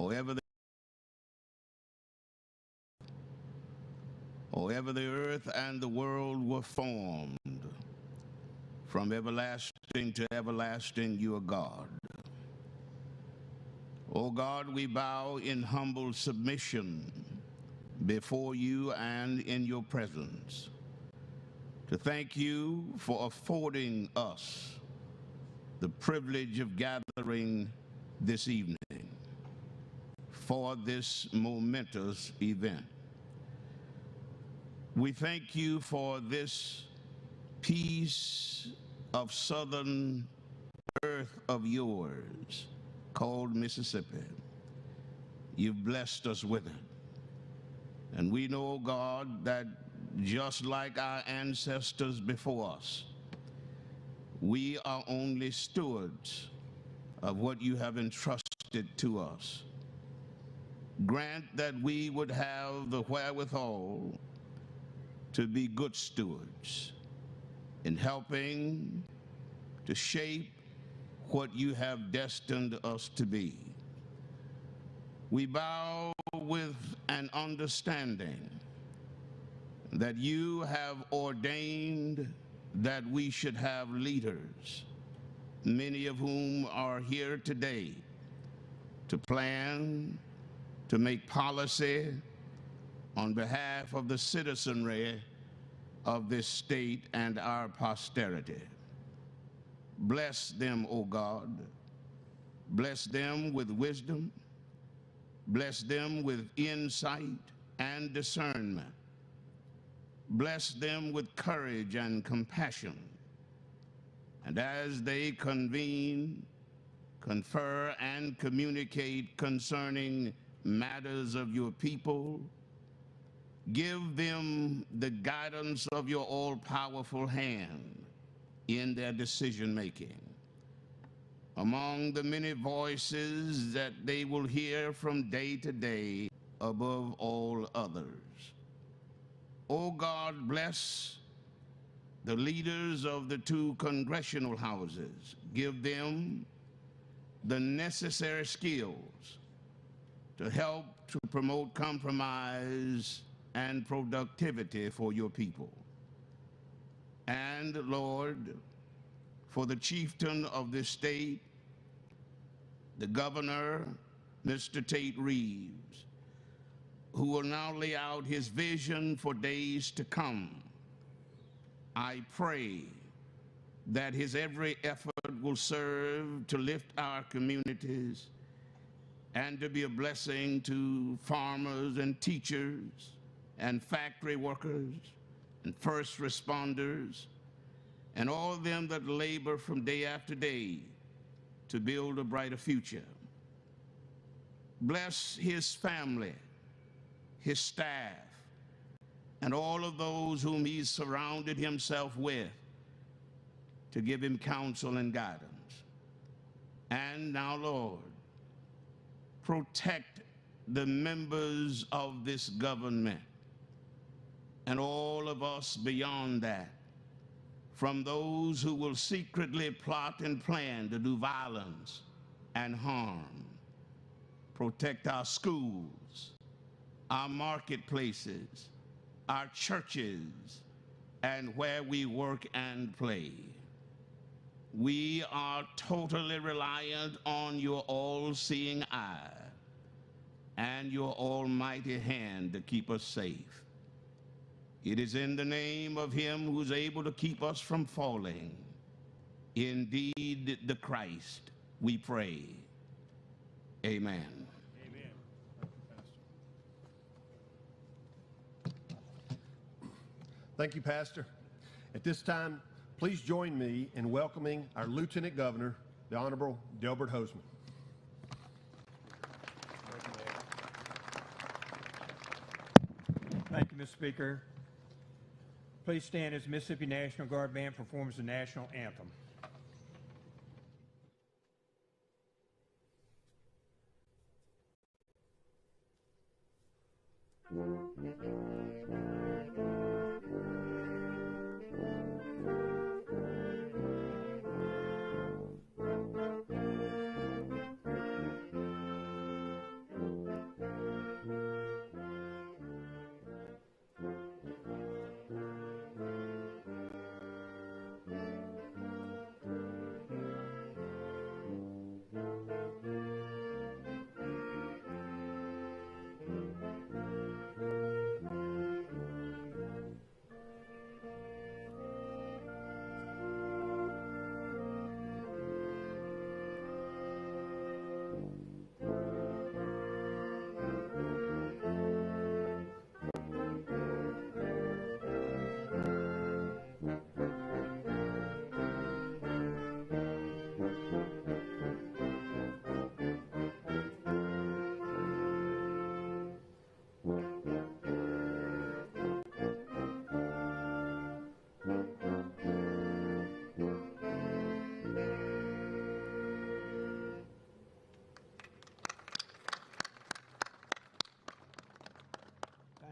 or ever the earth and the world were formed, from everlasting to everlasting, you are God. O God, we bow in humble submission before you and in your presence to thank you for affording us the privilege of gathering this evening for this momentous event. We thank you for this piece of southern earth of yours called Mississippi. You've blessed us with it. And we know, God, that just like our ancestors before us, we are only stewards of what you have entrusted to us. Grant that we would have the wherewithal to be good stewards in helping to shape what you have destined us to be. We bow with an understanding that you have ordained that we should have leaders, many of whom are here today to plan, to make policy on behalf of the citizenry of this state and our posterity. Bless them, O God. Bless them with wisdom. Bless them with insight and discernment. Bless them with courage and compassion. And as they convene, confer, and communicate concerning matters of your people, give them the guidance of your all-powerful hand in their decision-making. Among the many voices that they will hear from day to day, above all others. O God, bless the leaders of the two congressional houses. Give them the necessary skills to help to promote compromise and productivity for your people. And Lord, for the chieftain of this state, the governor, Mr. Tate Reeves, who will now lay out his vision for days to come, I pray that his every effort will serve to lift our communities and to be a blessing to farmers and teachers and factory workers and first responders and all of them that labor from day after day to build a brighter future. Bless his family, his staff, and all of those whom he's surrounded himself with to give him counsel and guidance. And now, Lord, protect the members of this government and all of us beyond that from those who will secretly plot and plan to do violence and harm. Protect our schools, our marketplaces, our churches, and where we work and play. We are totally reliant on your all-seeing eye and your almighty hand to keep us safe. It is in the name of him who's able to keep us from falling, indeed the Christ, we pray. Amen. Amen. Thank you, Pastor. At this time, please join me in welcoming our Lieutenant Governor, the Honorable Delbert Hosemann. Thank you, Mr. Speaker. Please stand as Mississippi National Guard Band performs the national anthem.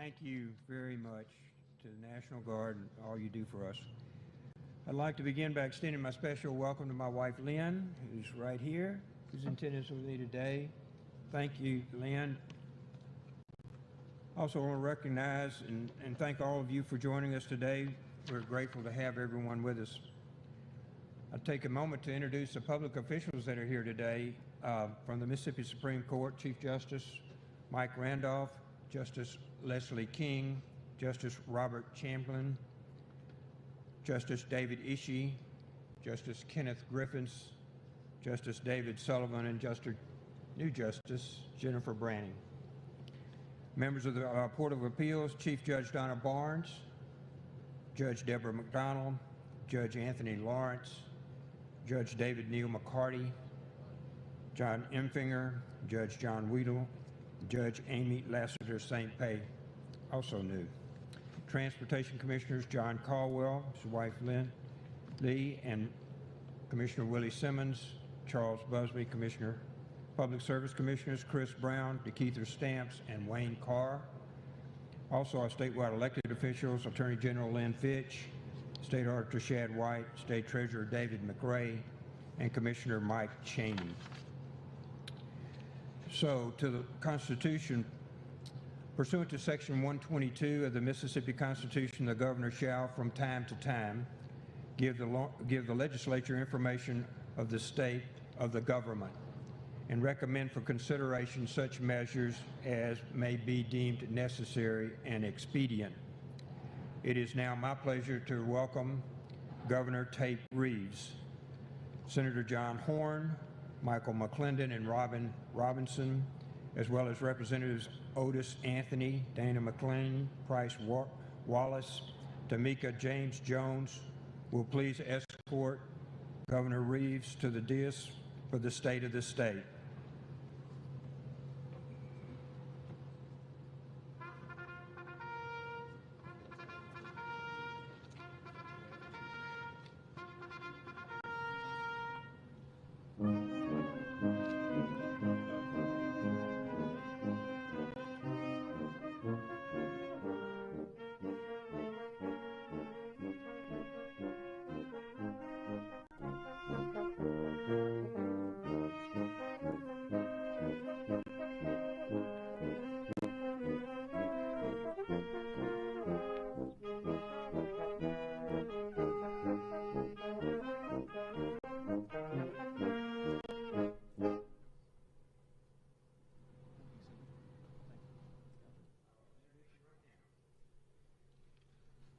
Thank you very much to the National Guard and all you do for us. I'd like to begin by extending my special welcome to my wife, Lynn, who's right here, who's in attendance with me today. Thank you, Lynn. Also want to recognize and thank all of you for joining us today. We're grateful to have everyone with us. I'll take a moment to introduce the public officials that are here today. From the Mississippi Supreme Court, Chief Justice Mike Randolph, Justice Leslie King, Justice Robert Chamberlain, Justice David Ishii, Justice Kenneth Griffiths, Justice David Sullivan, and new Justice Jennifer Branning. Members of the Court of Appeals, Chief Judge Donna Barnes, Judge Deborah McDonald, Judge Anthony Lawrence, Judge David Neal McCarty, John Empfinger, Judge John Weedle, Judge Amy Lassiter St. Pay, also new. Transportation Commissioners John Caldwell, his wife Lynn Lee, and Commissioner Willie Simmons, Charles Busby, Commissioner. Public Service Commissioners Chris Brown, DeKeither Stamps, and Wayne Carr. Also our statewide elected officials, Attorney General Lynn Fitch, State Auditor Shad White, State Treasurer David McRae, and Commissioner Mike Cheney. So, to the Constitution, pursuant to Section 122 of the Mississippi Constitution, the governor shall, from time to time, give the legislature information of the state of the government and recommend for consideration such measures as may be deemed necessary and expedient. It is now my pleasure to welcome Governor Tate Reeves, Senator John Horn, Michael McClendon, and Robin Robinson, as well as Representatives Otis Anthony, Dana McLean, Price Wallace, Tamika James Jones, will please escort Governor Reeves to the dais for the State of the State.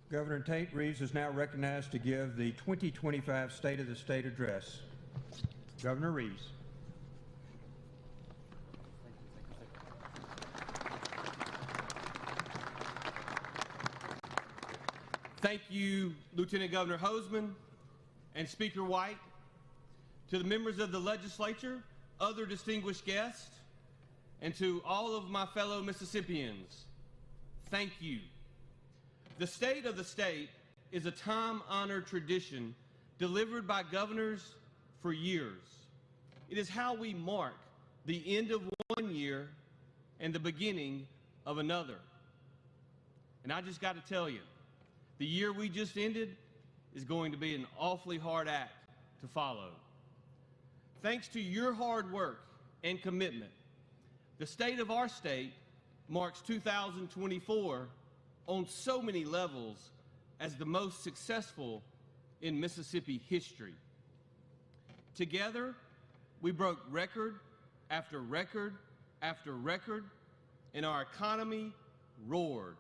Governor Tate Reeves is now recognized to give the 2025 State of the State Address. Governor Reeves. Thank you, Lieutenant Governor Hoseman and Speaker White. To the members of the legislature, other distinguished guests, and to all of my fellow Mississippians, thank you. The State of the State is a time-honored tradition delivered by governors for years. It is how we mark the end of one year and the beginning of another. And I just got to tell you, the year we just ended is going to be an awfully hard act to follow. Thanks to your hard work and commitment, the state of our state marks 2024 on so many levels as the most successful in Mississippi history. Together, we broke record after record after record, and our economy roared.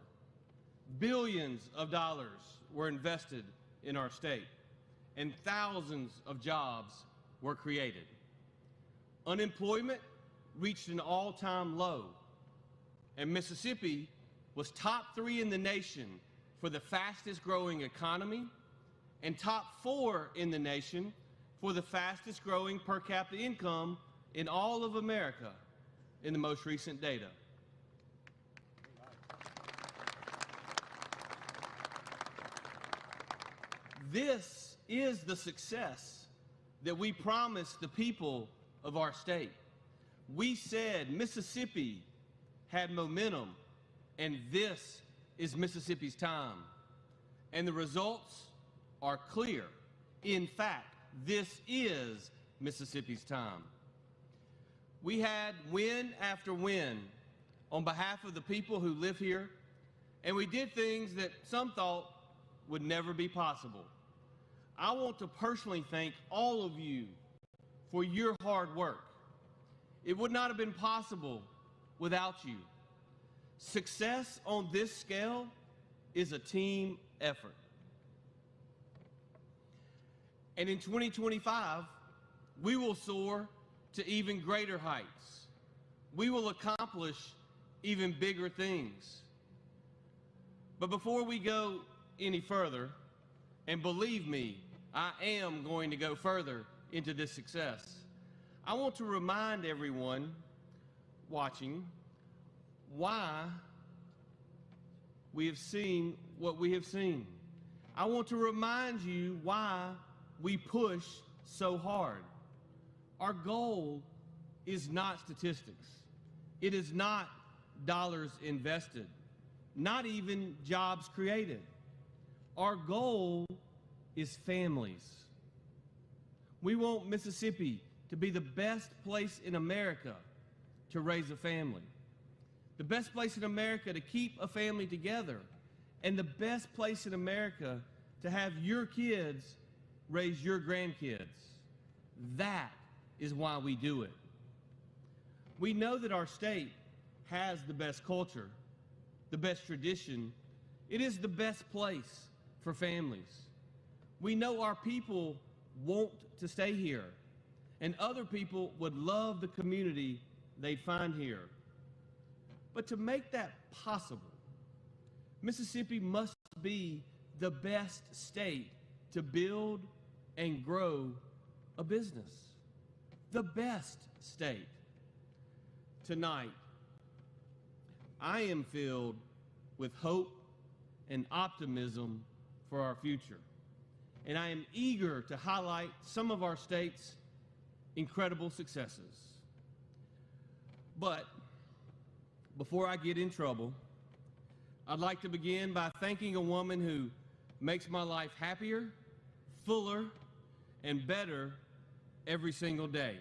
Billions of dollars were invested in our state, and thousands of jobs were created. Unemployment reached an all-time low, and Mississippi was top 3 in the nation for the fastest growing economy and top 4 in the nation for the fastest growing per capita income in all of America in the most recent data. This is the success that we promised the people of our state. We said Mississippi had momentum, and this is Mississippi's time. And the results are clear. In fact, this is Mississippi's time. We had win after win on behalf of the people who live here, and we did things that some thought would never be possible. I want to personally thank all of you for your hard work. It would not have been possible without you. Success on this scale is a team effort. And in 2025, we will soar to even greater heights. We will accomplish even bigger things. But before we go any further, and believe me, I am going to go further into this success, I want to remind everyone watching why we have seen what we have seen. I want to remind you why we push so hard. Our goal is not statistics. It is not dollars invested, not even jobs created. Our goal is families. We want Mississippi to be the best place in America to raise a family, the best place in America to keep a family together, and the best place in America to have your kids raise your grandkids. That is why we do it. We know that our state has the best culture, the best tradition. It is the best place for families. We know our people want to stay here, and other people would love the community they'd find here. But to make that possible, Mississippi must be the best state to build and grow a business. The best state. Tonight, I am filled with hope and optimism for our future. And I am eager to highlight some of our state's incredible successes. But before I get in trouble, I'd like to begin by thanking a woman who makes my life happier, fuller, and better every single day.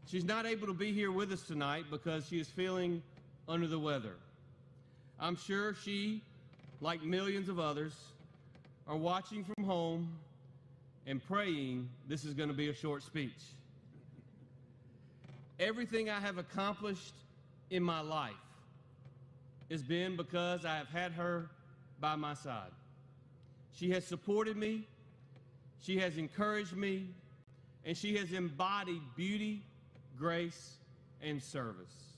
She's not able to be here with us tonight because she is feeling under the weather. I'm sure she, like millions of others, are watching from home and praying this is going to be a short speech. Everything I have accomplished in my life has been because I have had her by my side. She has supported me, she has encouraged me, and she has embodied beauty, grace, and service.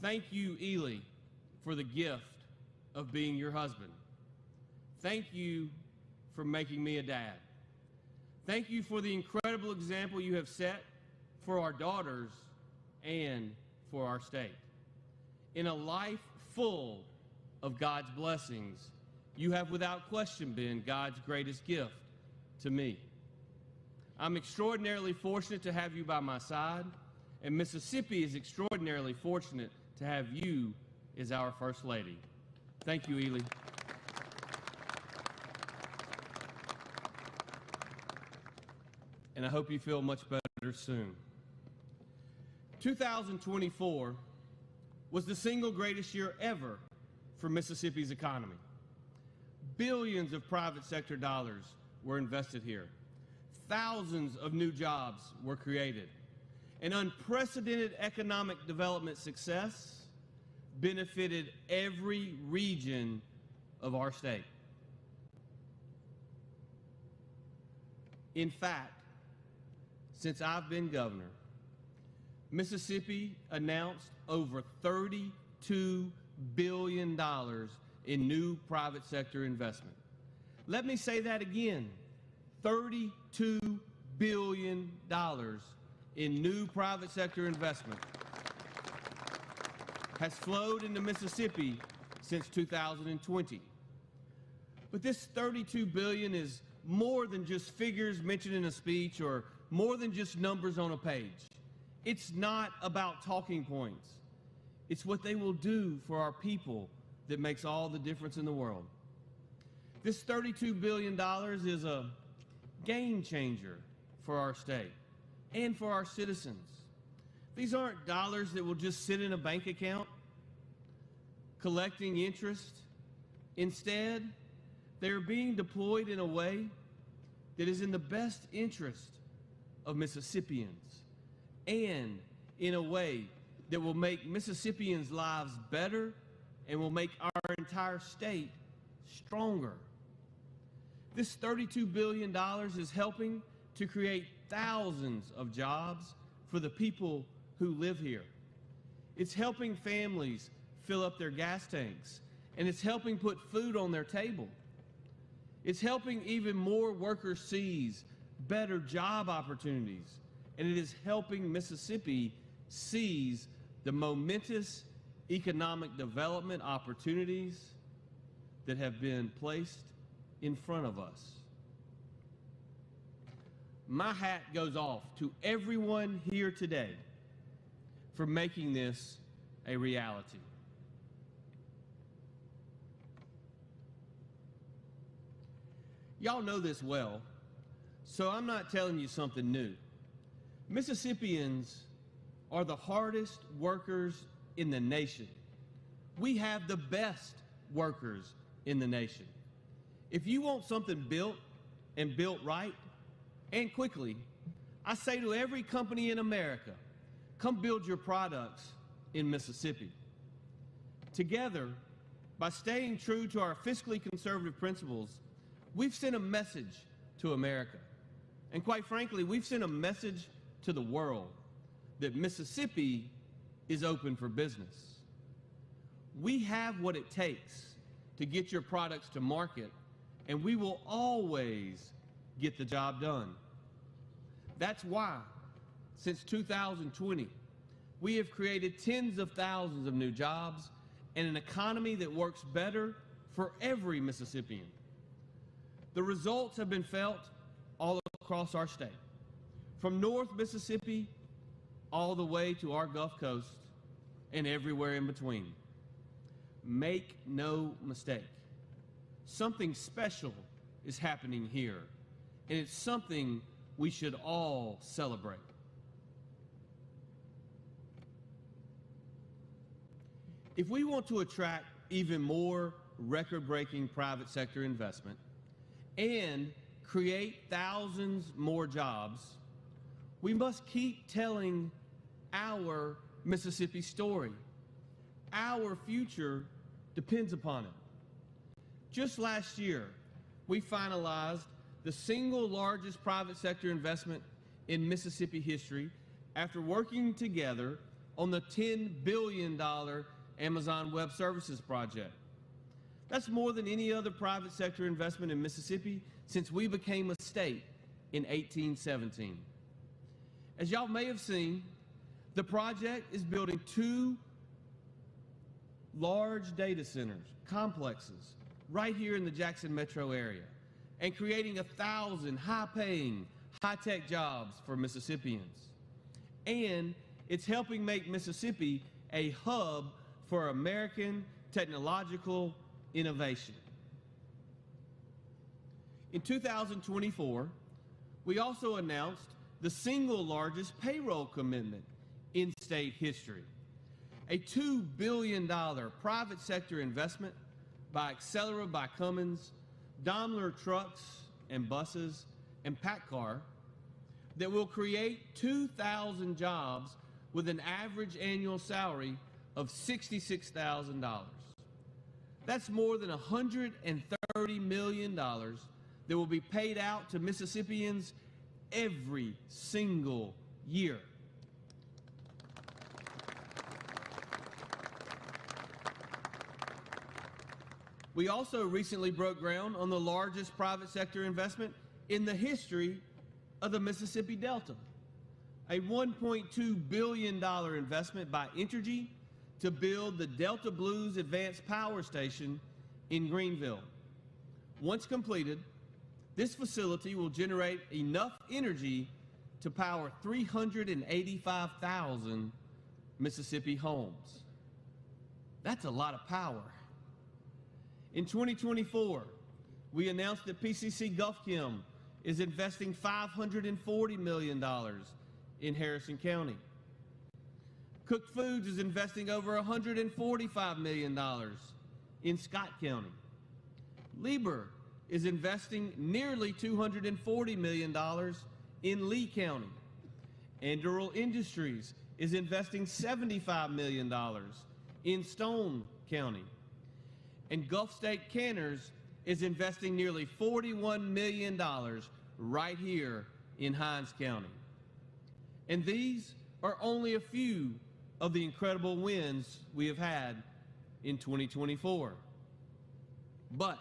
Thank you, Ely, for the gift of being your husband. Thank you for making me a dad. Thank you for the incredible example you have set for our daughters and for our state. In a life full of God's blessings, you have without question been God's greatest gift to me. I'm extraordinarily fortunate to have you by my side, and Mississippi is extraordinarily fortunate to have you as our First Lady. Thank you, Ely. And I hope you feel much better soon. 2024 was the single greatest year ever for Mississippi's economy. Billions of private sector dollars were invested here. Thousands of new jobs were created. An unprecedented economic development success benefited every region of our state. In fact, since I've been governor, Mississippi announced over $32 billion in new private sector investment. Let me say that again, $32 billion in new private sector investment has flowed into Mississippi since 2020. But this $32 billion is more than just figures mentioned in a speech or more than just numbers on a page. It's not about talking points. It's what they will do for our people that makes all the difference in the world. This $32 billion is a game changer for our state and for our citizens. These aren't dollars that will just sit in a bank account collecting interest. Instead, they are being deployed in a way that is in the best interest of Mississippians and in a way that will make Mississippians' lives better and will make our entire state stronger. This $32 billion is helping to create thousands of jobs for the people who live here. It's helping families fill up their gas tanks, and it's helping put food on their table. It's helping even more workers seize better job opportunities, and it is helping Mississippi seize the momentous economic development opportunities that have been placed in front of us. My hat goes off to everyone here today for making this a reality. Y'all know this well, so I'm not telling you something new. Mississippians are the hardest workers in the nation. We have the best workers in the nation. If you want something built and built right and quickly, I say to every company in America, come build your products in Mississippi. Together, by staying true to our fiscally conservative principles, we've sent a message to America. And quite frankly, we've sent a message to the world that Mississippi is open for business. We have what it takes to get your products to market, and we will always get the job done. That's why, since 2020, we have created tens of thousands of new jobs and an economy that works better for every Mississippian. The results have been felt all across our state, from North Mississippi all the way to our Gulf Coast and everywhere in between. Make no mistake, something special is happening here, and it's something we should all celebrate. If we want to attract even more record-breaking private sector investment and create thousands more jobs, we must keep telling our Mississippi story. Our future depends upon it. Just last year, we finalized the single largest private sector investment in Mississippi history after working together on the $10 billion Amazon Web Services project. That's more than any other private sector investment in Mississippi since we became a state in 1817. As y'all may have seen, the project is building 2 large data centers, complexes, right here in the Jackson metro area, and creating 1,000 high-paying, high-tech jobs for Mississippians. And it's helping make Mississippi a hub for American technological innovation. In 2024, we also announced the single largest payroll commitment in state history, a $2 billion private sector investment by Accelera by Cummins, Daimler Trucks and Buses, and PACCAR that will create 2,000 jobs with an average annual salary of $66,000. That's more than $130 million that will be paid out to Mississippians every single year. We also recently broke ground on the largest private sector investment in the history of the Mississippi Delta, a $1.2 billion investment by Entergy to build the Delta Blues Advanced Power Station in Greenville. Once completed, this facility will generate enough energy to power 385,000 Mississippi homes. That's a lot of power. In 2024, we announced that PCC Gulf Chem is investing $540 million in Harrison County. Cook Foods is investing over $145 million in Scott County. Lieber is investing nearly $240 million in Lee County. Endural Industries is investing $75 million in Stone County. And Gulf State Canners is investing nearly $41 million right here in Hinds County. And these are only a few of the incredible wins we have had in 2024. But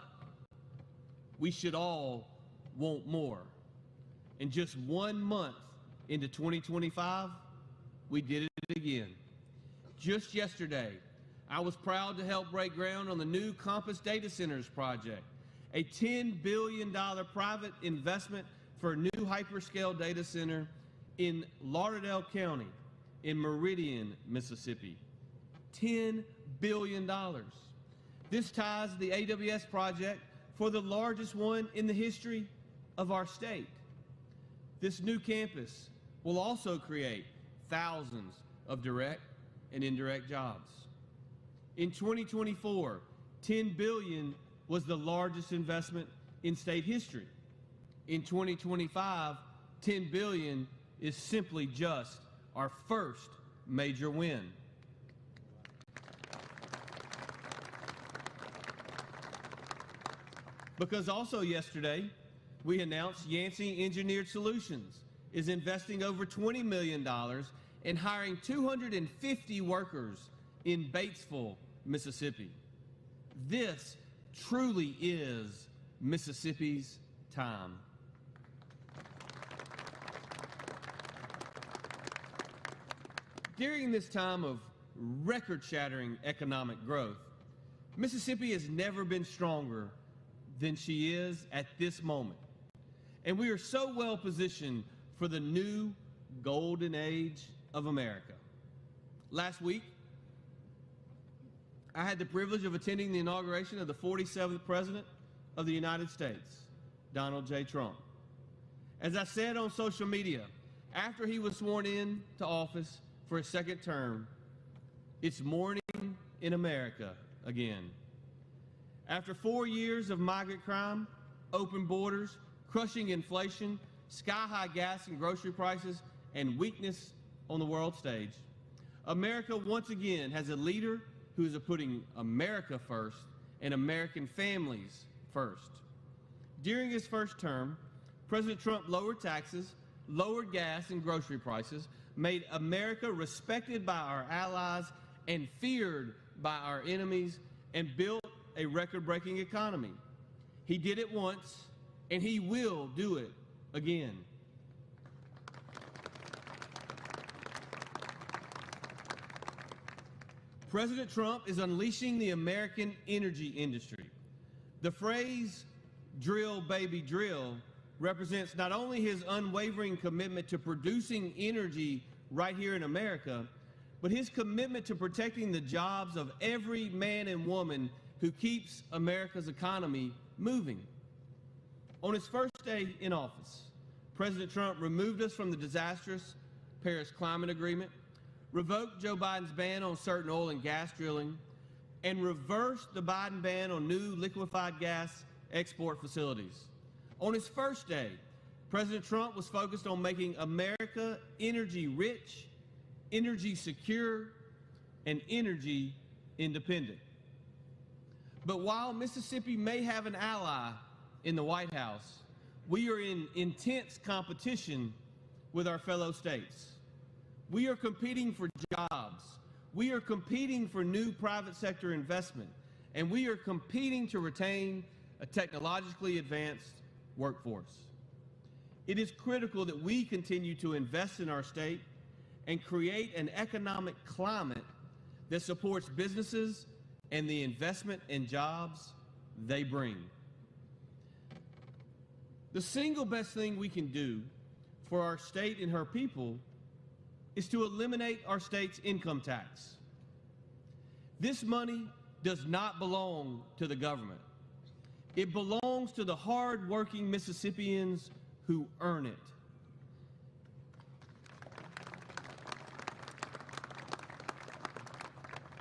we should all want more. And just 1 month into 2025, we did it again. Just yesterday, I was proud to help break ground on the new Compass Data Centers project, a $10 billion private investment for a new hyperscale data center in Lauderdale County in Meridian, Mississippi. $10 billion. This ties the AWS project for the largest one in the history of our state. This new campus will also create thousands of direct and indirect jobs. In 2024, $10 billion was the largest investment in state history. In 2025, $10 billion is simply just our first major win. Because also yesterday, we announced Yancey Engineered Solutions is investing over $20 million and hiring 250 workers in Batesville, Mississippi. This truly is Mississippi's time. During this time of record-shattering economic growth, Mississippi has never been stronger than she is at this moment. And we are so well positioned for the new golden age of America. Last week, I had the privilege of attending the inauguration of the 47th President of the United States, Donald J. Trump. As I said on social media, after he was sworn in to office for his second term, it's morning in America again. After 4 years of migrant crime, open borders, crushing inflation, sky-high gas and grocery prices, and weakness on the world stage, America once again has a leader who is putting America first and American families first. During his first term, President Trump lowered taxes, lowered gas and grocery prices, made America respected by our allies and feared by our enemies, and built a record-breaking economy. He did it once, and he will do it again. President Trump is unleashing the American energy industry. The phrase, "drill, baby, drill," represents not only his unwavering commitment to producing energy right here in America, but his commitment to protecting the jobs of every man and woman who keeps America's economy moving. On his first day in office, President Trump removed us from the disastrous Paris Climate Agreement, revoked Joe Biden's ban on certain oil and gas drilling, and reversed the Biden ban on new liquefied gas export facilities. On his first day, President Trump was focused on making America energy rich, energy secure, and energy independent. But while Mississippi may have an ally in the White House, we are in intense competition with our fellow states. We are competing for jobs. We are competing for new private sector investment. And we are competing to retain a technologically advanced workforce. It is critical that we continue to invest in our state and create an economic climate that supports businesses and the investment and jobs they bring. The single best thing we can do for our state and her people is to eliminate our state's income tax. This money does not belong to the government. It belongs to the hard-working Mississippians who earn it.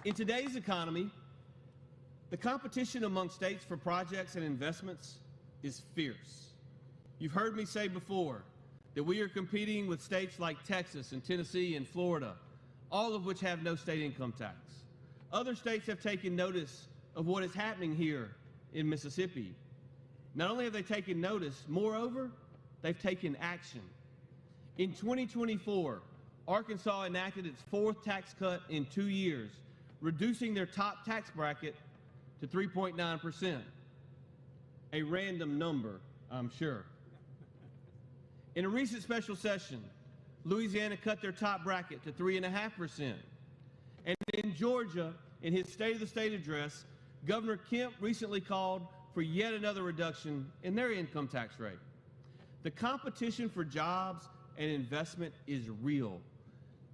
In today's economy, the competition among states for projects and investments is fierce. You've heard me say before that we are competing with states like Texas and Tennessee and Florida, all of which have no state income tax. Other states have taken notice of what is happening here in Mississippi. Not only have they taken notice, moreover, they've taken action. In 2024, Arkansas enacted its fourth tax cut in 2 years, reducing their top tax bracket to 3.9%. A random number, I'm sure. In a recent special session, Louisiana cut their top bracket to 3.5%. And in Georgia, in his State of the State address, Governor Kemp recently called for yet another reduction in their income tax rate. The competition for jobs and investment is real,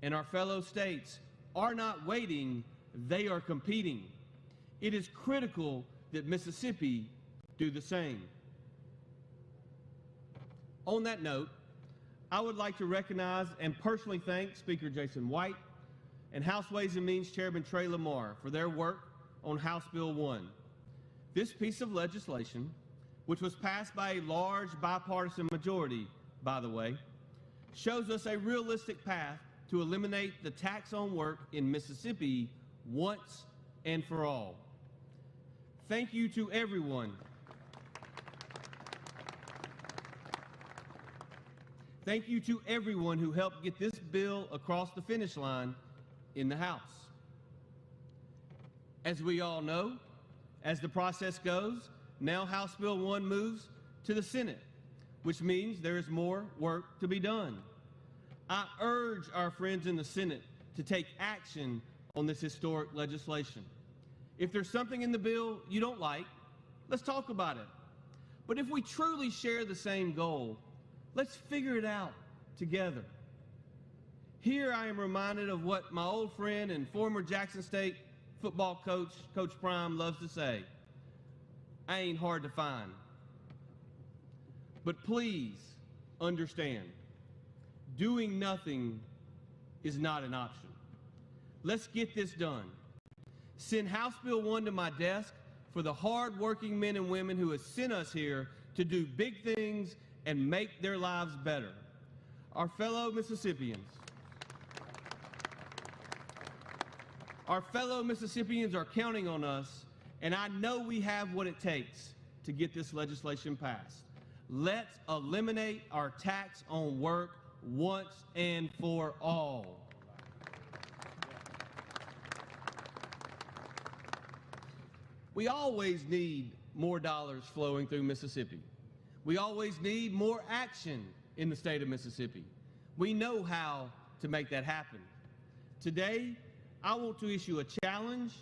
and our fellow states are not waiting, they are competing. It is critical that Mississippi do the same. On that note, I would like to recognize and personally thank Speaker Jason White and House Ways and Means Chairman Trey Lamar for their work on House Bill 1. This piece of legislation, which was passed by a large bipartisan majority, by the way, shows us a realistic path to eliminate the tax on work in Mississippi once and for all. Thank you to everyone. Thank you to everyone who helped get this bill across the finish line in the House. As we all know, as the process goes, now House Bill 1 moves to the Senate, which means there is more work to be done. I urge our friends in the Senate to take action on this historic legislation. If there's something in the bill you don't like, let's talk about it. But if we truly share the same goal, let's figure it out together. Here I am reminded of what my old friend and former Jackson State football coach, Coach Prime, loves to say: I ain't hard to find. But please understand, doing nothing is not an option. Let's get this done. Send House Bill 1 to my desk for the hard-working men and women who have sent us here to do big things and make their lives better. Our fellow Mississippians are counting on us, and I know we have what it takes to get this legislation passed. Let's eliminate our tax on work once and for all. We always need more dollars flowing through Mississippi. We always need more action in the state of Mississippi. We know how to make that happen. Today, I want to issue a challenge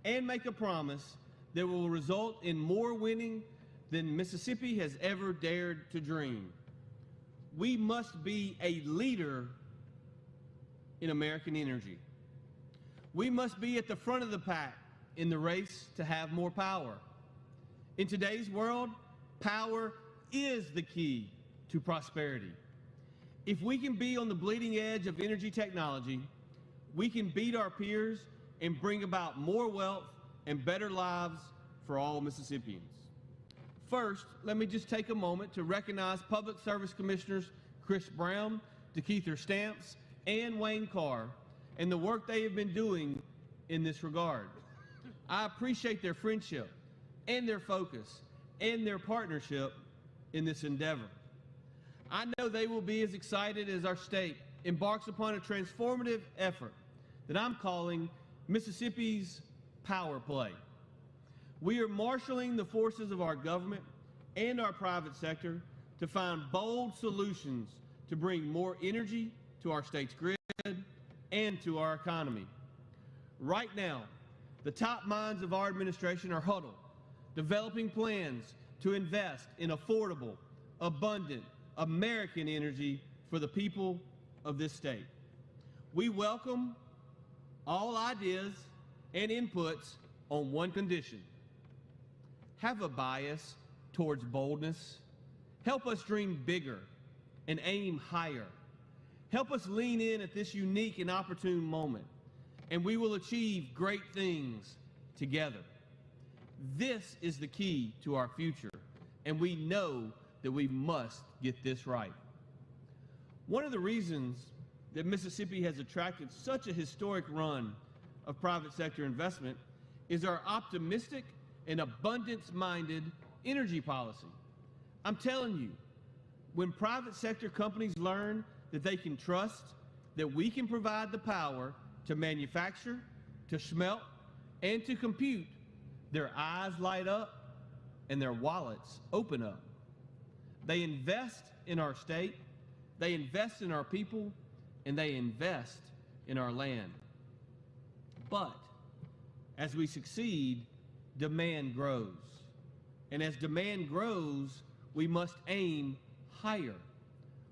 and make a promise that will result in more winning than Mississippi has ever dared to dream. We must be a leader in American energy. We must be at the front of the pack in the race to have more power. In today's world, power is the key to prosperity. If we can be on the bleeding edge of energy technology, we can beat our peers and bring about more wealth and better lives for all Mississippians. First, let me just take a moment to recognize Public Service Commissioners Chris Brown, DeKeither Stamps, and Wayne Carr, and the work they have been doing in this regard. I appreciate their friendship and their focus and their partnership in this endeavor. I know they will be as excited as our state embarks upon a transformative effort that I'm calling Mississippi's Power Play. We are marshaling the forces of our government and our private sector to find bold solutions to bring more energy to our state's grid and to our economy. Right now, the top minds of our administration are huddled, developing plans to invest in affordable, abundant, American energy for the people of this state. We welcome all ideas and inputs on one condition: have a bias towards boldness. Help us dream bigger and aim higher. Help us lean in at this unique and opportune moment, and we will achieve great things together. This is the key to our future, and we know that we must get this right. One of the reasons that Mississippi has attracted such a historic run of private sector investment is our optimistic and abundance-minded energy policy. I'm telling you, when private sector companies learn that they can trust that we can provide the power to manufacture, to smelt, and to compute, their eyes light up and their wallets open up. They invest in our state, they invest in our people, and they invest in our land. But as we succeed, demand grows. And as demand grows, we must aim higher.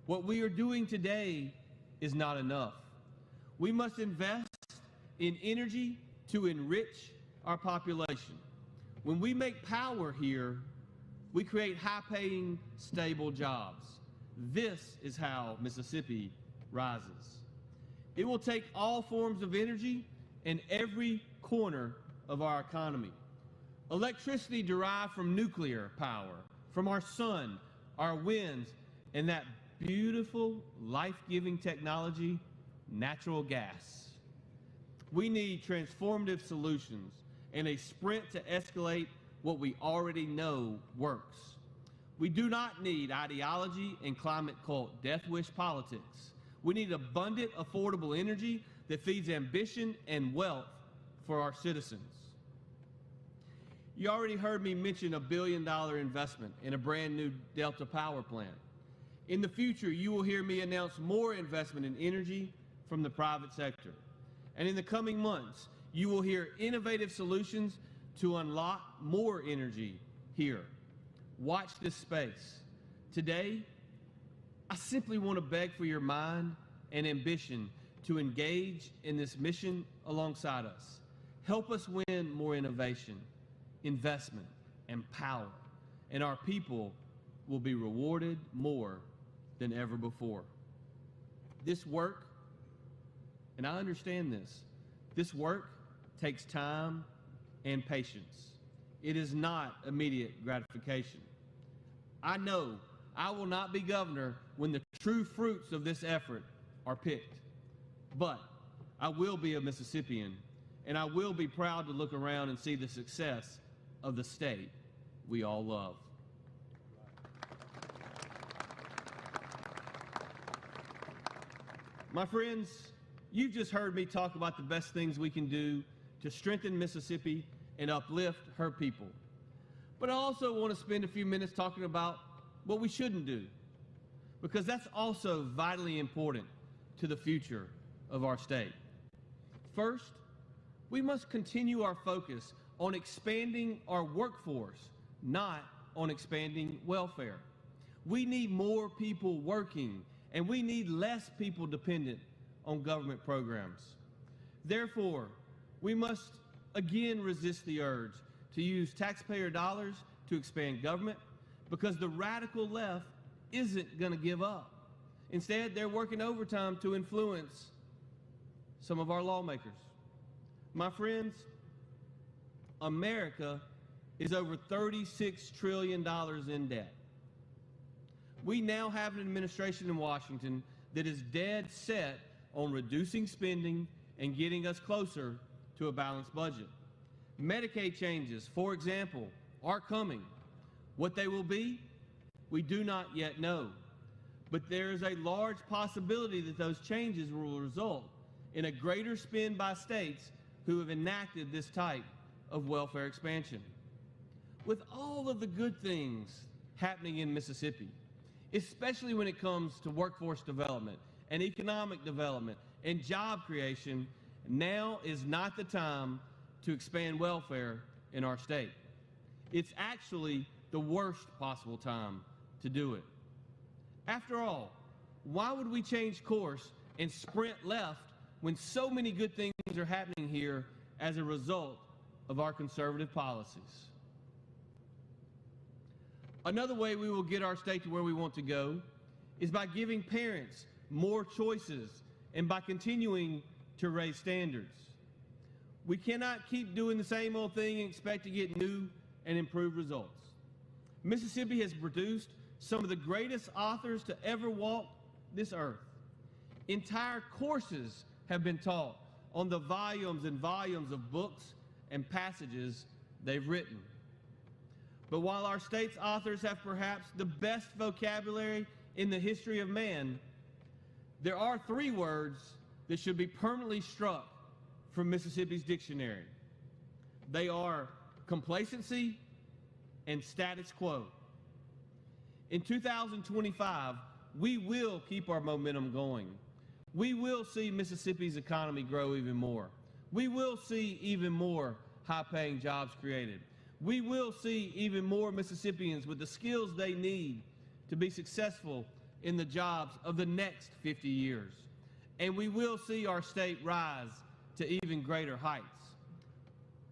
What we are doing today is not enough. We must invest in energy to enrich our population. When we make power here, we create high-paying, stable jobs. This is how Mississippi rises. It will take all forms of energy in every corner of our economy. Electricity derived from nuclear power, from our sun, our winds, and that beautiful, life-giving technology, natural gas. We need transformative solutions and a sprint to escalate what we already know works. We do not need ideology and climate cult death wish politics. We need abundant, affordable energy that feeds ambition and wealth for our citizens. You already heard me mention $1 billion investment in a brand new Delta power plant. In the future, you will hear me announce more investment in energy from the private sector. And in the coming months, you will hear innovative solutions to unlock more energy here. Watch this space. Today, I simply want to beg for your mind and ambition to engage in this mission alongside us. Help us win more innovation, investment, and power, and our people will be rewarded more than ever before. This work, and I understand this work takes time and patience. It is not immediate gratification. I know I will not be governor when the true fruits of this effort are picked, but I will be a Mississippian, and I will be proud to look around and see the success of the state we all love. My friends, you've just heard me talk about the best things we can do to strengthen Mississippi and uplift her people. But I also want to spend a few minutes talking about what we shouldn't do, because that's also vitally important to the future of our state. First, we must continue our focus on expanding our workforce, not on expanding welfare. We need more people working, and we need less people dependent on government programs. Therefore, we must again resist the urge to use taxpayer dollars to expand government, because the radical left isn't going to give up. Instead, they're working overtime to influence some of our lawmakers. My friends, America is over $36 trillion in debt. We now have an administration in Washington that is dead set on reducing spending and getting us closer to a balanced budget. Medicaid changes, for example, are coming. What they will be, we do not yet know. But there is a large possibility that those changes will result in a greater spend by states who have enacted this type of welfare expansion. With all of the good things happening in Mississippi, especially when it comes to workforce development and economic development and job creation, now is not the time to expand welfare in our state. It's actually the worst possible time to do it. After all, why would we change course and sprint left when so many good things are happening here as a result of our conservative policies. Another way we will get our state to where we want to go is by giving parents more choices and by continuing to raise standards. We cannot keep doing the same old thing and expect to get new and improved results. Mississippi has produced some of the greatest authors to ever walk this earth. Entire courses have been taught on the volumes and volumes of books and passages they've written. But while our state's authors have perhaps the best vocabulary in the history of man, there are 3 words that should be permanently struck from Mississippi's dictionary. They are complacency and status quo. In 2025, we will keep our momentum going. We will see Mississippi's economy grow even more. We will see even more high-paying jobs created. We will see even more Mississippians with the skills they need to be successful in the jobs of the next 50 years. And we will see our state rise to even greater heights.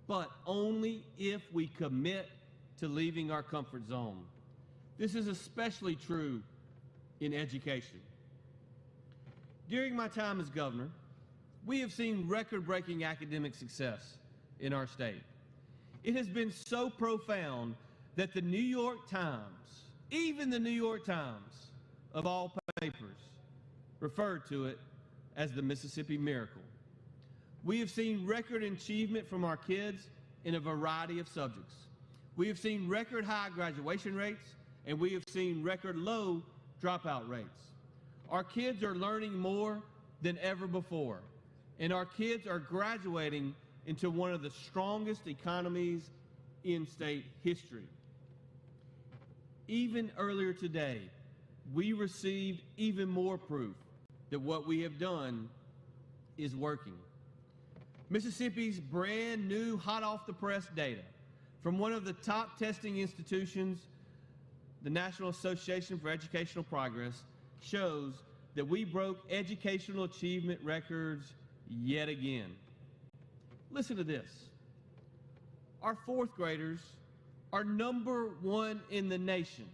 But only if we commit to leaving our comfort zone. This is especially true in education. During my time as governor, we have seen record-breaking academic success in our state. It has been so profound that the New York Times, even the New York Times of all papers, referred to it as the Mississippi Miracle. We have seen record achievement from our kids in a variety of subjects. We have seen record high graduation rates, and we have seen record low dropout rates. Our kids are learning more than ever before, and our kids are graduating into one of the strongest economies in state history. Even earlier today, we received even more proof that what we have done is working. Mississippi's brand new hot off the press data from one of the top testing institutions, the National Association for Educational Progress, shows that we broke educational achievement records yet again. Listen to this. Our 4th graders are #1 in the nation.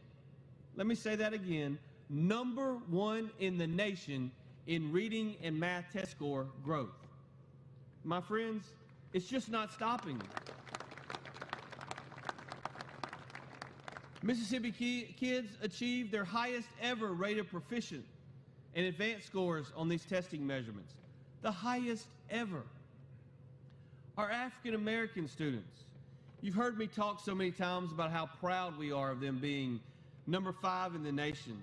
Let me say that again. #1 in the nation in reading and math test score growth. My friends, it's just not stopping. Mississippi kids achieved their highest ever rate of proficient and advanced scores on these testing measurements, the highest ever. Our African American students, you've heard me talk so many times about how proud we are of them being #5 in the nation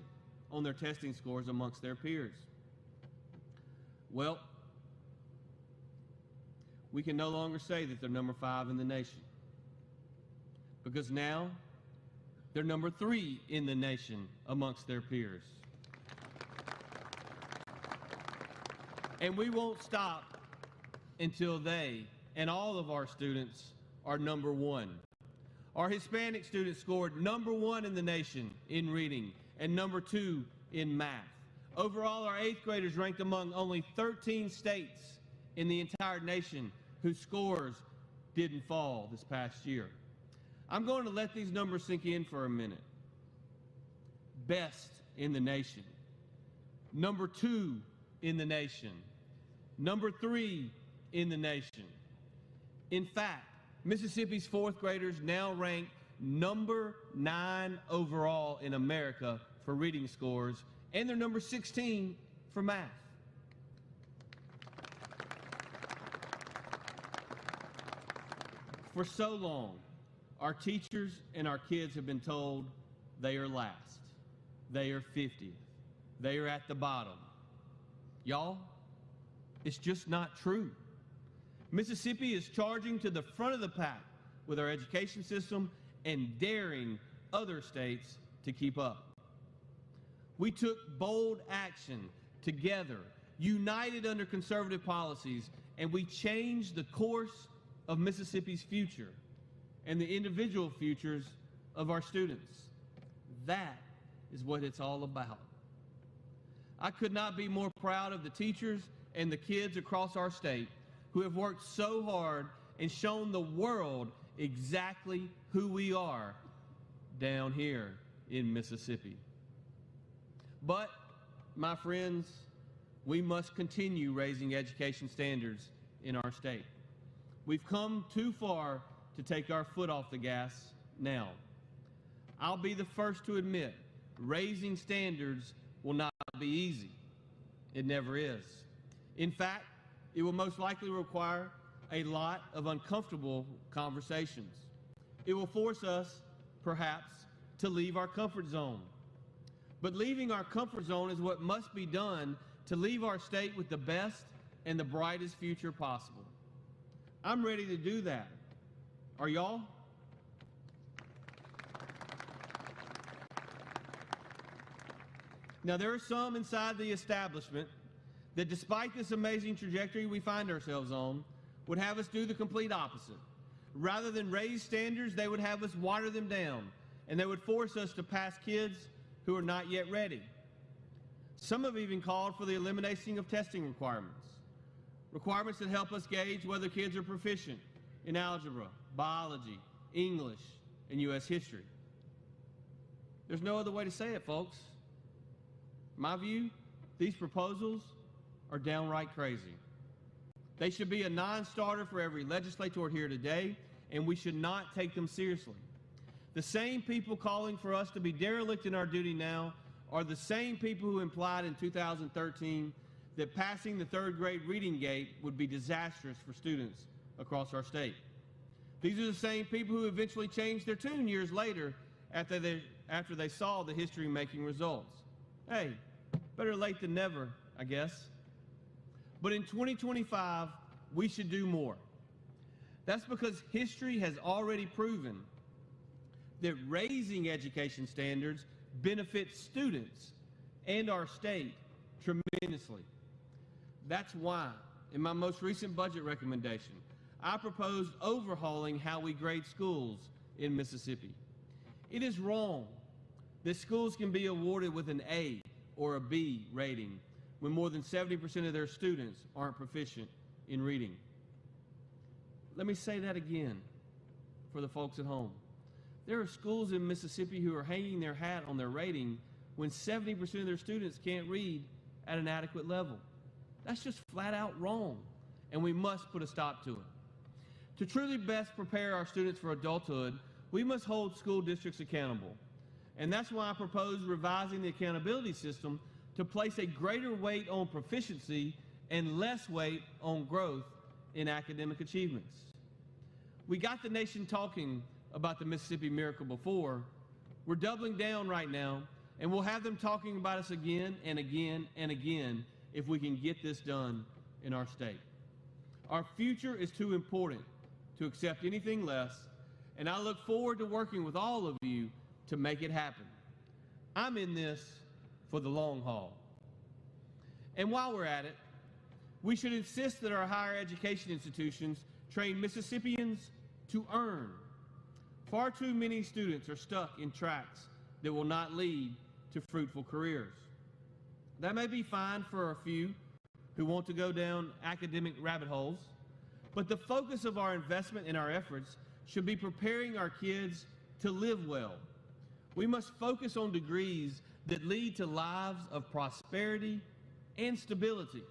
on their testing scores amongst their peers. Well, we can no longer say that they're #5 in the nation, because now they're #3 in the nation amongst their peers. And we won't stop until they and all of our students are #1. Our Hispanic students scored #1 in the nation in reading and #2 in math. Overall, our 8th graders ranked among only 13 states in the entire nation whose scores didn't fall this past year. I'm going to let these numbers sink in for a minute. Best in the nation, #2 in the nation, #3 in the nation. In fact, Mississippi's 4th graders now rank #9 overall in America for reading scores, and they're #16 for math. For so long, our teachers and our kids have been told they are last, they are 50th, they are at the bottom. Y'all, it's just not true. Mississippi is charging to the front of the pack with our education system and daring other states to keep up. We took bold action together, united under conservative policies, and we changed the course of Mississippi's future and the individual futures of our students. That is what it's all about. I could not be more proud of the teachers and the kids across our state who have worked so hard and shown the world exactly who we are down here in Mississippi. But, my friends, we must continue raising education standards in our state. We've come too far to take our foot off the gas now. I'll be the first to admit, raising standards will not be easy. It never is. In fact, it will most likely require a lot of uncomfortable conversations. It will force us, perhaps, to leave our comfort zone. But leaving our comfort zone is what must be done to leave our state with the best and the brightest future possible. I'm ready to do that. Are y'all? Now, there are some inside the establishment that, despite this amazing trajectory we find ourselves on, would have us do the complete opposite. Rather than raise standards, they would have us water them down, and they would force us to pass kids who are not yet ready. Some have even called for the elimination of testing requirements that help us gauge whether kids are proficient in algebra, biology, English, and U.S. history. There's no other way to say it, folks. In my view, these proposals are downright crazy. They should be a non-starter for every legislator here today, and we should not take them seriously. The same people calling for us to be derelict in our duty now are the same people who implied in 2013 that passing the third grade reading gate would be disastrous for students across our state. These are the same people who eventually changed their tune years later after they saw the history-making results. Hey, better late than never, I guess. But in 2025, we should do more. That's because history has already proven that raising education standards benefits students and our state tremendously. That's why, in my most recent budget recommendation, I proposed overhauling how we grade schools in Mississippi. It is wrong that schools can be awarded with an A or a B rating when more than 70% of their students aren't proficient in reading. Let me say that again for the folks at home. There are schools in Mississippi who are hanging their hat on their rating when 70% of their students can't read at an adequate level. That's just flat out wrong, and we must put a stop to it. To truly best prepare our students for adulthood, we must hold school districts accountable. And that's why I propose revising the accountability system to place a greater weight on proficiency and less weight on growth in academic achievements. We got the nation talking about the Mississippi Miracle before. We're doubling down right now, and we'll have them talking about us again and again and again if we can get this done in our state. Our future is too important to accept anything less, and I look forward to working with all of you to make it happen. I'm in this for the long haul. And while we're at it, we should insist that our higher education institutions train Mississippians to earn. Far too many students are stuck in tracks that will not lead to fruitful careers. That may be fine for a few who want to go down academic rabbit holes, but the focus of our investment and our efforts should be preparing our kids to live well. We must focus on degrees that lead to lives of prosperity and stability.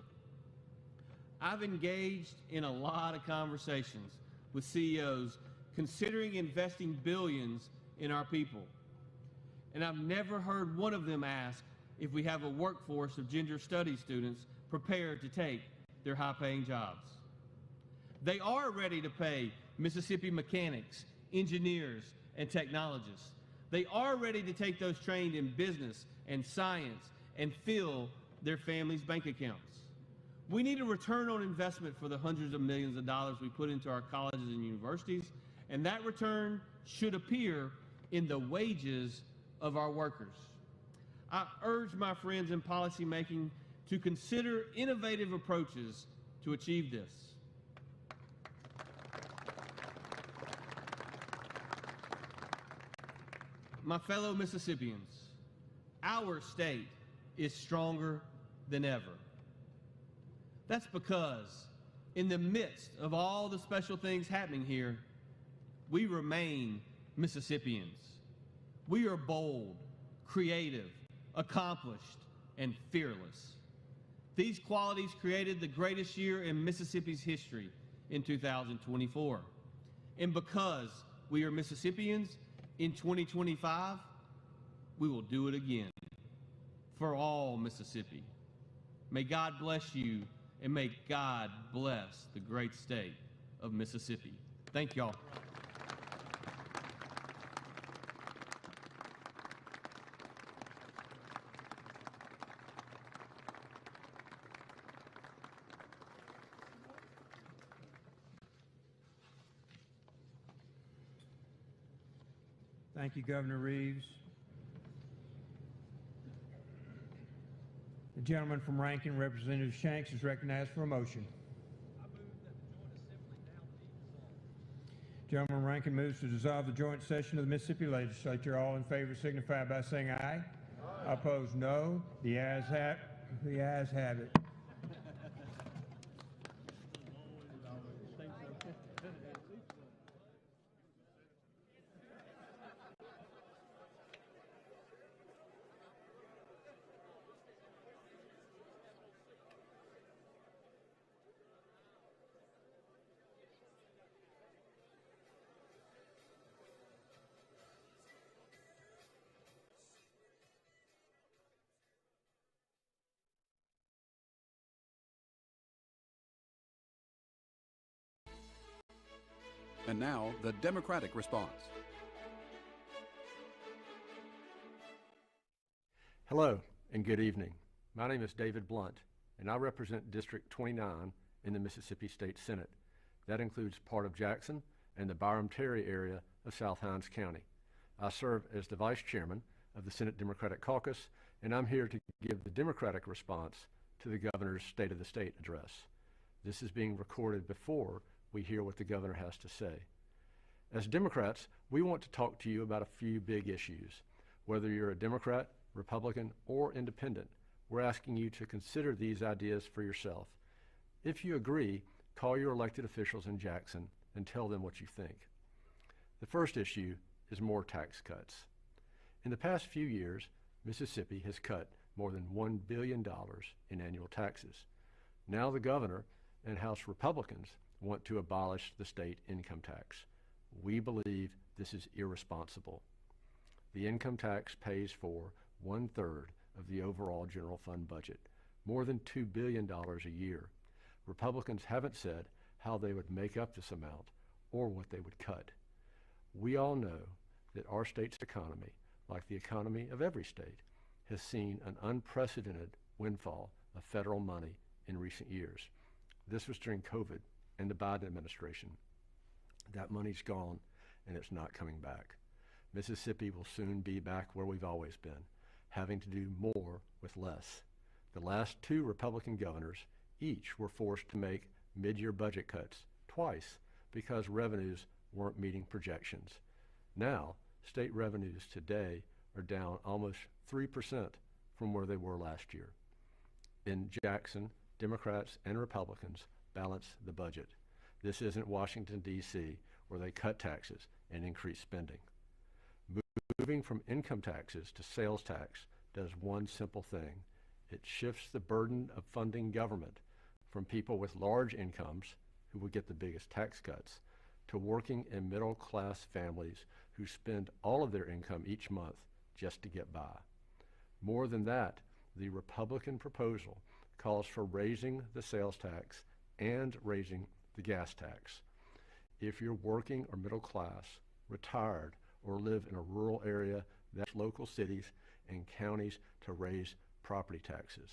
I've engaged in a lot of conversations with CEOs considering investing billions in our people. And I've never heard one of them ask if we have a workforce of gender studies students prepared to take their high-paying jobs. They are ready to pay Mississippi mechanics, engineers, and technologists. They are ready to take those trained in business and science and fill their families' bank accounts. We need a return on investment for the hundreds of millions of dollars we put into our colleges and universities, and that return should appear in the wages of our workers. I urge my friends in policymaking to consider innovative approaches to achieve this. My fellow Mississippians, our state is stronger than ever. That's because in the midst of all the special things happening here, we remain Mississippians. We are bold, creative, accomplished, and fearless. These qualities created the greatest year in Mississippi's history in 2024. And because we are Mississippians, in 2025, we will do it again for all Mississippi. May God bless you, and may God bless the great state of Mississippi. Thank y'all. Thank you, Governor Reeves. The gentleman from Rankin, Representative Shanks, is recognized for a motion. I move that the Joint Assembly now be dissolved. Gentleman from Rankin moves to dissolve the joint session of the Mississippi Legislature. All in favor signify by saying aye. Aye. Opposed, no. The ayes have it. And now, the Democratic response. Hello and good evening. My name is David Blunt, and I represent District 29 in the Mississippi State Senate. That includes part of Jackson and the Byram-Terry area of South Hinds County. I serve as the Vice Chairman of the Senate Democratic Caucus, and I'm here to give the Democratic response to the Governor's State of the State address. This is being recorded before we hear what the Governor has to say. As Democrats, we want to talk to you about a few big issues. Whether you're a Democrat, Republican, or Independent, we're asking you to consider these ideas for yourself. If you agree, call your elected officials in Jackson and tell them what you think. The first issue is more tax cuts. In the past few years, Mississippi has cut more than $1 billion in annual taxes. Now the Governor and House Republicans want to abolish the state income tax. We believe this is irresponsible. The income tax pays for 1/3 of the overall general fund budget, more than $2 billion a year. Republicans haven't said how they would make up this amount or what they would cut. We all know that our state's economy, like the economy of every state, has seen an unprecedented windfall of federal money in recent years. This was during COVID and the Biden administration. That money's gone and it's not coming back. Mississippi will soon be back where we've always been, having to do more with less. The last two Republican governors each were forced to make mid-year budget cuts twice because revenues weren't meeting projections. Now, state revenues today are down almost 3% from where they were last year. In Jackson, Democrats and Republicans balance the budget. This isn't Washington, D.C., where they cut taxes and increase spending. Moving from income taxes to sales tax does one simple thing. It shifts the burden of funding government from people with large incomes, who will get the biggest tax cuts, to working and middle-class families who spend all of their income each month just to get by. More than that, the Republican proposal calls for raising the sales tax and raising the gas tax. If you're working or middle class, retired, or live in a rural area, that's local cities and counties to raise property taxes.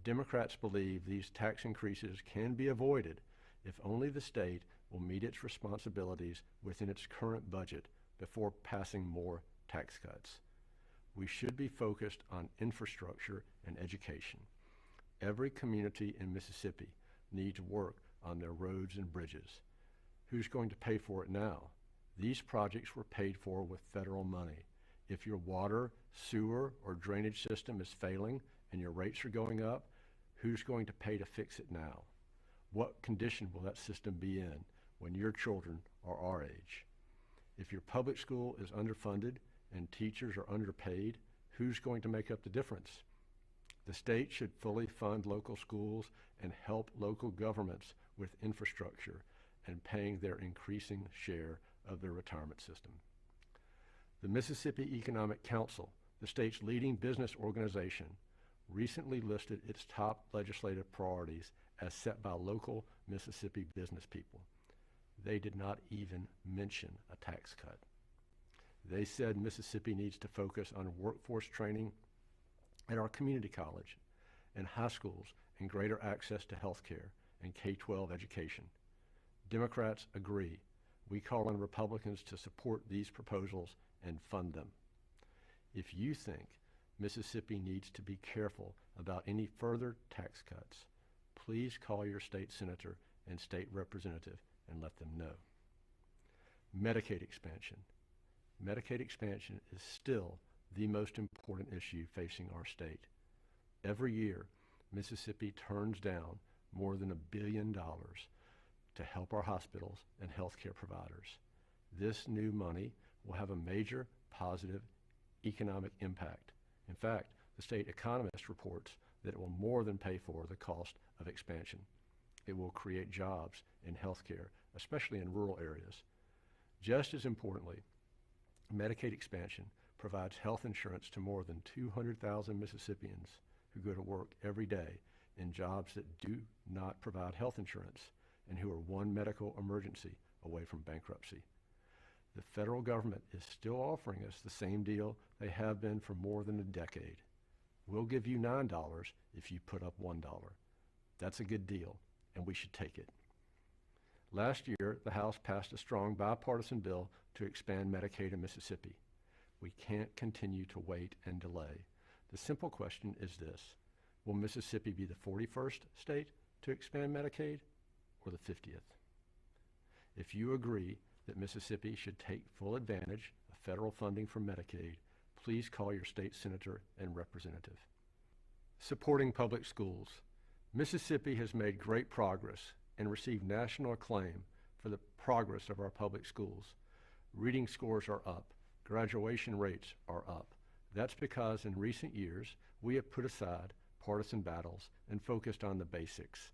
Democrats believe these tax increases can be avoided if only the state will meet its responsibilities within its current budget before passing more tax cuts. We should be focused on infrastructure and education. Every community in Mississippi needs work on their roads and bridges. Who's going to pay for it now? These projects were paid for with federal money. If your water, sewer, or drainage system is failing and your rates are going up, who's going to pay to fix it now? What condition will that system be in when your children are our age? If your public school is underfunded and teachers are underpaid, who's going to make up the difference? The state should fully fund local schools and help local governments with infrastructure and paying their increasing share of their retirement system. The Mississippi Economic Council, the state's leading business organization, recently listed its top legislative priorities as set by local Mississippi business people. They did not even mention a tax cut. They said Mississippi needs to focus on workforce training at our community college and high schools and greater access to health care and K-12 education. Democrats agree. We call on Republicans to support these proposals and fund them. If you think Mississippi needs to be careful about any further tax cuts, please call your state senator and state representative and let them know. Medicaid expansion. Medicaid expansion is still the most important issue facing our state. Every year, Mississippi turns down more than $1 billion to help our hospitals and healthcare providers. This new money will have a major positive economic impact. In fact, the state economist reports that it will more than pay for the cost of expansion. It will create jobs in healthcare, especially in rural areas. Just as importantly, Medicaid expansion provides health insurance to more than 200,000 Mississippians who go to work every day in jobs that do not provide health insurance and who are one medical emergency away from bankruptcy. The federal government is still offering us the same deal they have been for more than a decade. We'll give you $9 if you put up $1. That's a good deal, and we should take it. Last year, the House passed a strong bipartisan bill to expand Medicaid in Mississippi. We can't continue to wait and delay. The simple question is this: will Mississippi be the 41st state to expand Medicaid or the 50th? If you agree that Mississippi should take full advantage of federal funding for Medicaid, please call your state senator and representative. Supporting public schools. Mississippi has made great progress and received national acclaim for the progress of our public schools. Reading scores are up. Graduation rates are up. That's because in recent years, we have put aside partisan battles and focused on the basics.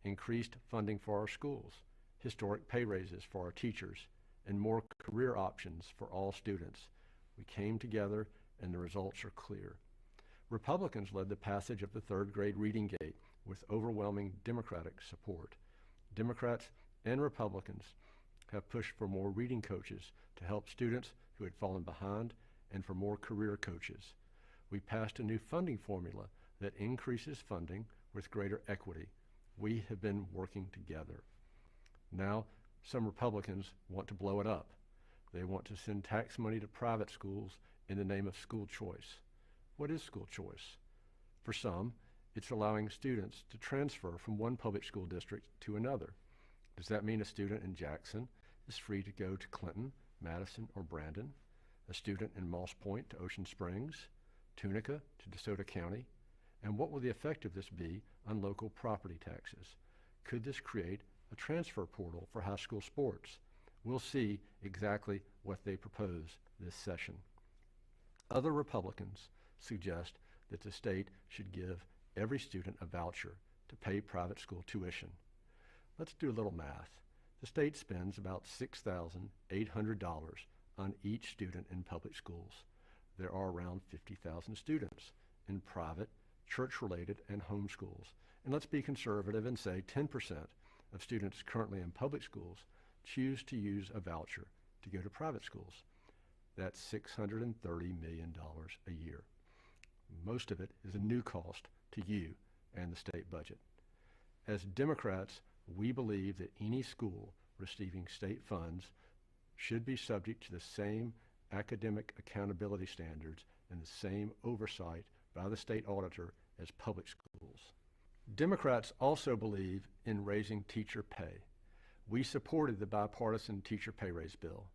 Increased funding for our schools, historic pay raises for our teachers, and more career options for all students. We came together and the results are clear. Republicans led the passage of the third grade reading gate with overwhelming Democratic support. Democrats and Republicans have pushed for more reading coaches to help students who had fallen behind and for more career coaches. We passed a new funding formula that increases funding with greater equity. We have been working together. Now, some Republicans want to blow it up. They want to send tax money to private schools in the name of school choice. What is school choice? For some, it's allowing students to transfer from one public school district to another. Does that mean a student in Jackson is free to go to Clinton, Madison, or Brandon? A student in Moss Point to Ocean Springs, Tunica to DeSoto County? And what will the effect of this be on local property taxes? Could this create a transfer portal for high school sports? We'll see exactly what they propose this session. Other Republicans suggest that the state should give every student a voucher to pay private school tuition. Let's do a little math. The state spends about $6,800 on each student in public schools. There are around 50,000 students in private, church-related, and home schools. And let's be conservative and say 10% of students currently in public schools choose to use a voucher to go to private schools. That's $630 million a year. Most of it is a new cost to you and the state budget. As Democrats, we believe that any school receiving state funds should be subject to the same academic accountability standards and the same oversight by the state auditor as public schools. Democrats also believe in raising teacher pay. We supported the bipartisan teacher pay raise bill.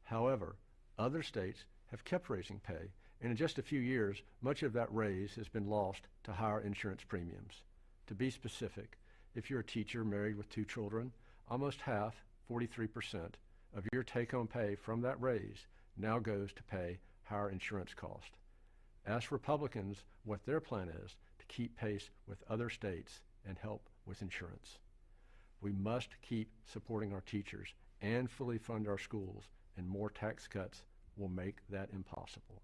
However, other states have kept raising pay, and in just a few years, much of that raise has been lost to higher insurance premiums. To be specific, if you're a teacher married with 2 children, almost half, 43%, of your take-home pay from that raise now goes to pay higher insurance costs. Ask Republicans what their plan is to keep pace with other states and help with insurance. We must keep supporting our teachers and fully fund our schools, and more tax cuts will make that impossible.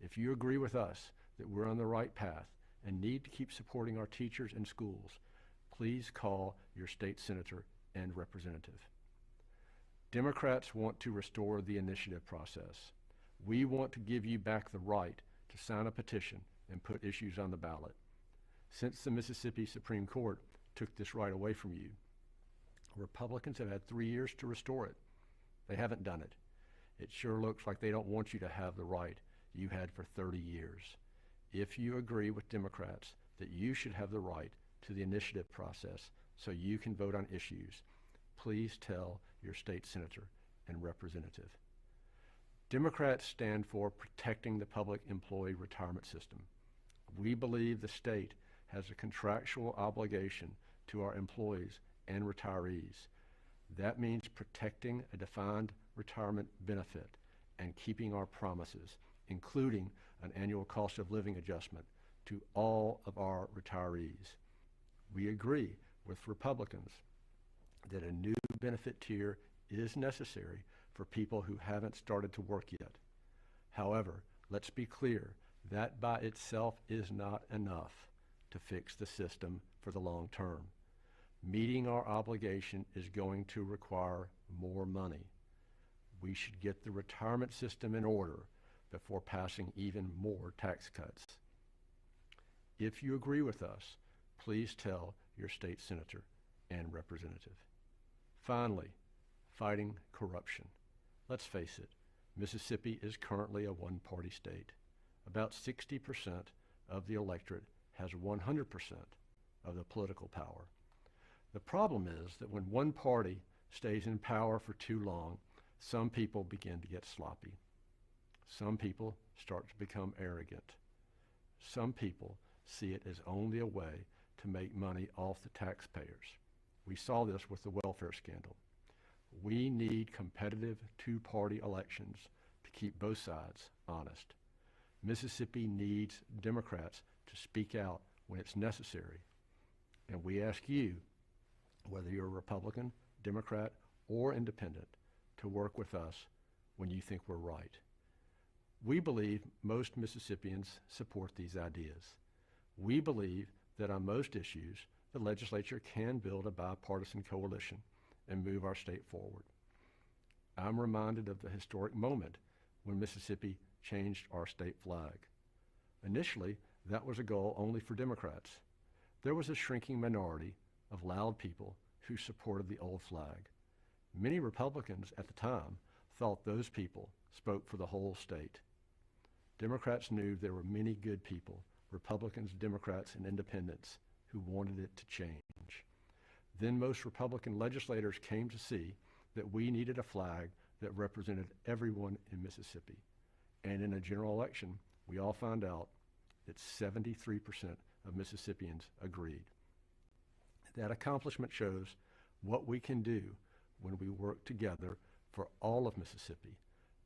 If you agree with us that we're on the right path and need to keep supporting our teachers and schools, please call your state senator and representative. Democrats want to restore the initiative process. We want to give you back the right to sign a petition and put issues on the ballot. Since the Mississippi Supreme Court took this right away from you, Republicans have had 3 years to restore it. They haven't done it. It sure looks like they don't want you to have the right you had for 30 years. If you agree with Democrats that you should have the right to the initiative process so you can vote on issues, please tell your state senator and representative. Democrats stand for protecting the public employee retirement system. We believe the state has a contractual obligation to our employees and retirees. That means protecting a defined retirement benefit and keeping our promises, including an annual cost of living adjustment to all of our retirees. We agree with Republicans that a new benefit tier is necessary for people who haven't started to work yet. However, let's be clear, that by itself is not enough to fix the system for the long term. Meeting our obligation is going to require more money. We should get the retirement system in order before passing even more tax cuts. If you agree with us, please tell your state senator and representative. Finally, fighting corruption. Let's face it, Mississippi is currently a one-party state. About 60% of the electorate has 100% of the political power. The problem is that when one party stays in power for too long, some people begin to get sloppy. Some people start to become arrogant. Some people see it as only a way to make money off the taxpayers. We saw this with the welfare scandal. We need competitive two-party elections to keep both sides honest. Mississippi needs Democrats to speak out when it's necessary. And we ask you, whether you're a Republican, Democrat, or independent, to work with us when you think we're right. We believe most Mississippians support these ideas. We believe that on most issues, the legislature can build a bipartisan coalition and move our state forward. I'm reminded of the historic moment when Mississippi changed our state flag. Initially, that was a goal only for Democrats. There was a shrinking minority of loud people who supported the old flag. Many Republicans at the time thought those people spoke for the whole state. Democrats knew there were many good people, Republicans, Democrats, and independents, who wanted it to change. Then most Republican legislators came to see that we needed a flag that represented everyone in Mississippi. And in a general election, we all found out that 73% of Mississippians agreed. That accomplishment shows what we can do when we work together for all of Mississippi,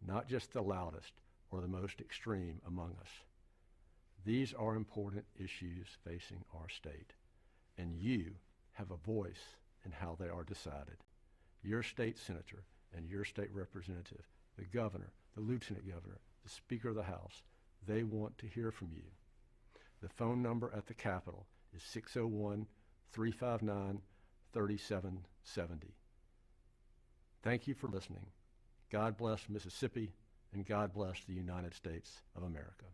not just the loudest or the most extreme among us. These are important issues facing our state, and you have a voice in how they are decided. Your state senator and your state representative, the governor, the lieutenant governor, the Speaker of the House, they want to hear from you. The phone number at the Capitol is 601-359-3770. Thank you for listening. God bless Mississippi, and God bless the United States of America.